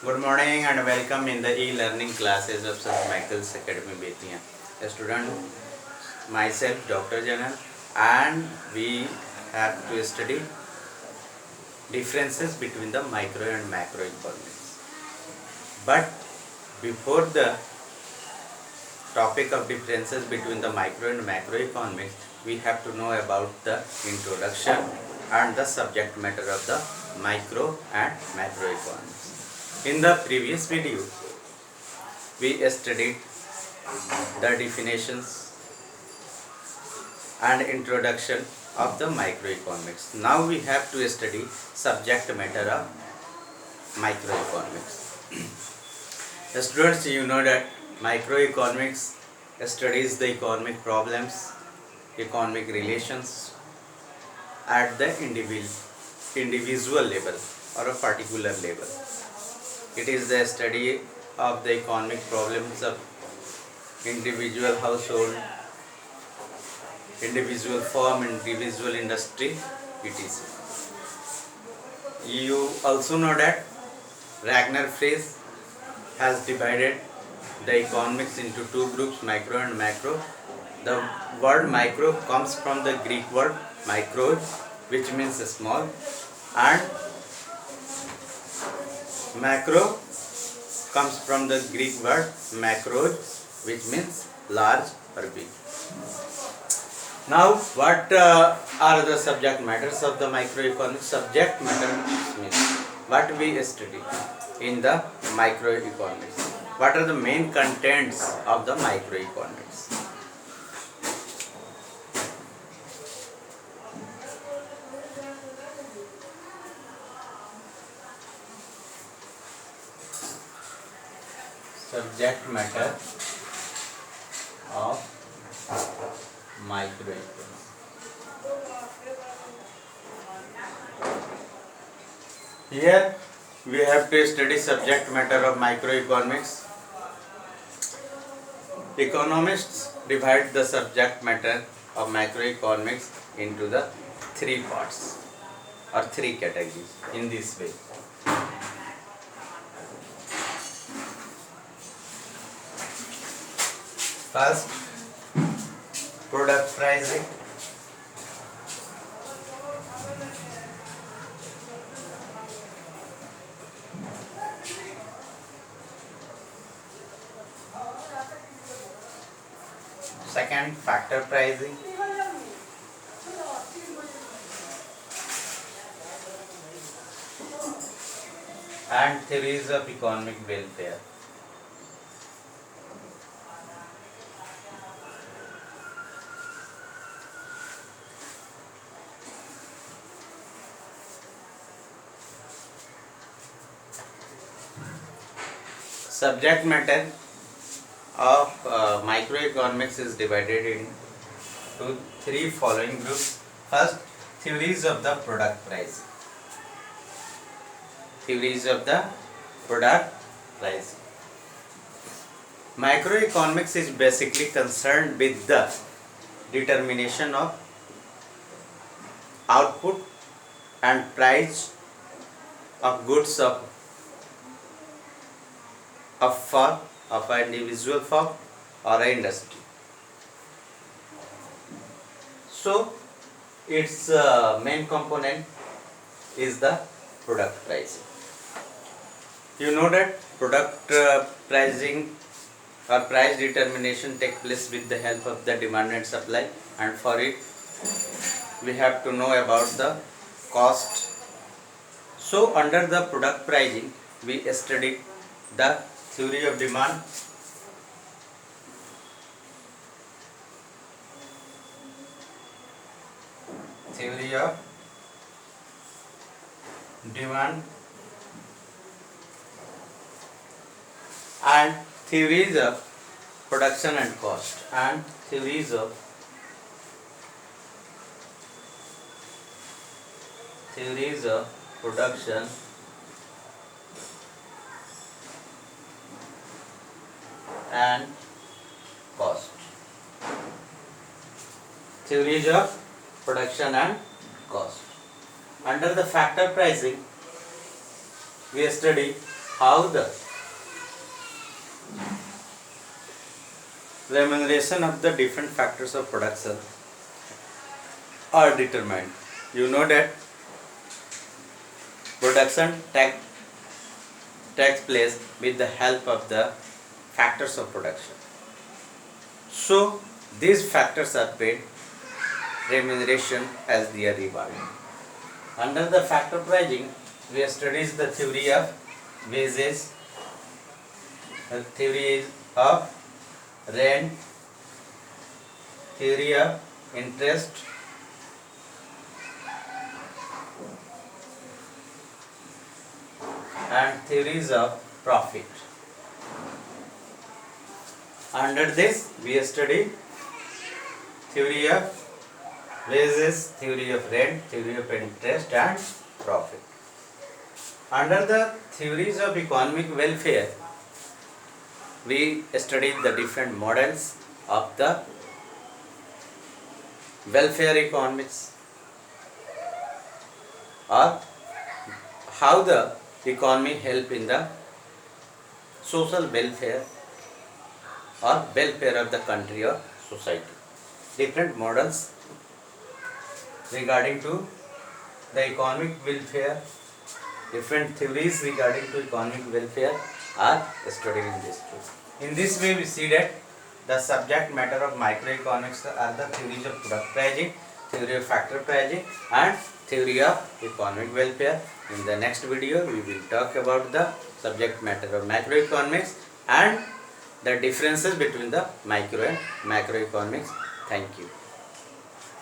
Good morning and welcome in the e-learning classes of St. Michael's Academy Bettiya. A student, myself, Dr. Janan, and we have to study differences between the micro and macroeconomics. But before the topic of differences between the micro and macroeconomics, we have to know about the introduction and the subject matter of the micro and macroeconomics. In the previous video, we studied the definitions and introduction of the microeconomics. Now we have to study subject matter of microeconomics. Students, you know that microeconomics studies the economic problems, economic relations at the individual level or a particular level. It is the study of the economic problems of individual household, individual firm, individual industry, etc. You also know that Ragnar Friese has divided the economics into two groups, micro and macro. The word micro comes from the Greek word micro, which means small, and macro comes from the Greek word macros, which means large or big. Now, what are the subject matters of the microeconomics? Subject matter means what we study in the microeconomics. What are the main contents of the microeconomics? Subject matter of microeconomics. Here we have to study subject matter of microeconomics. Economists divide the subject matter of macroeconomics into the three parts or three categories in this way. First, product pricing. Second, factor pricing. And theories of economic welfare. Subject matter of microeconomics is divided into three following groups. First, theories of the product price. Theories of the product price. Microeconomics is basically concerned with the determination of output and price of goods of an individual firm or an industry. So its main component is the product pricing. You know that product pricing or price determination takes place with the help of the demand and supply, and for it we have to know about the cost. So under the product pricing we studied the theory of demand, and theories of production and cost, and theories of production and cost. Theories of production and cost. Under the factor pricing, we study how the remuneration of the different factors of production are determined. You know that production takes place with the help of the factors of production. So these factors are paid remuneration as their reward. Under the factor pricing, we studied the theory of wages, the theory of rent, theory of interest, and theories of profit. Under this, we study theory of wages, theory of rent, theory of interest and profit. Under the theories of economic welfare, we studied the different models of the welfare economics, or how the economy help in the social welfare or welfare of the country or society. Different models regarding to the economic welfare, different theories regarding to economic welfare are studied in this too. In this way, we see that the subject matter of microeconomics are the theories of product pricing, theory of factor pricing and theory of economic welfare. In the next video, we will talk about the subject matter of macroeconomics and the differences between the micro and macroeconomics. Thank you.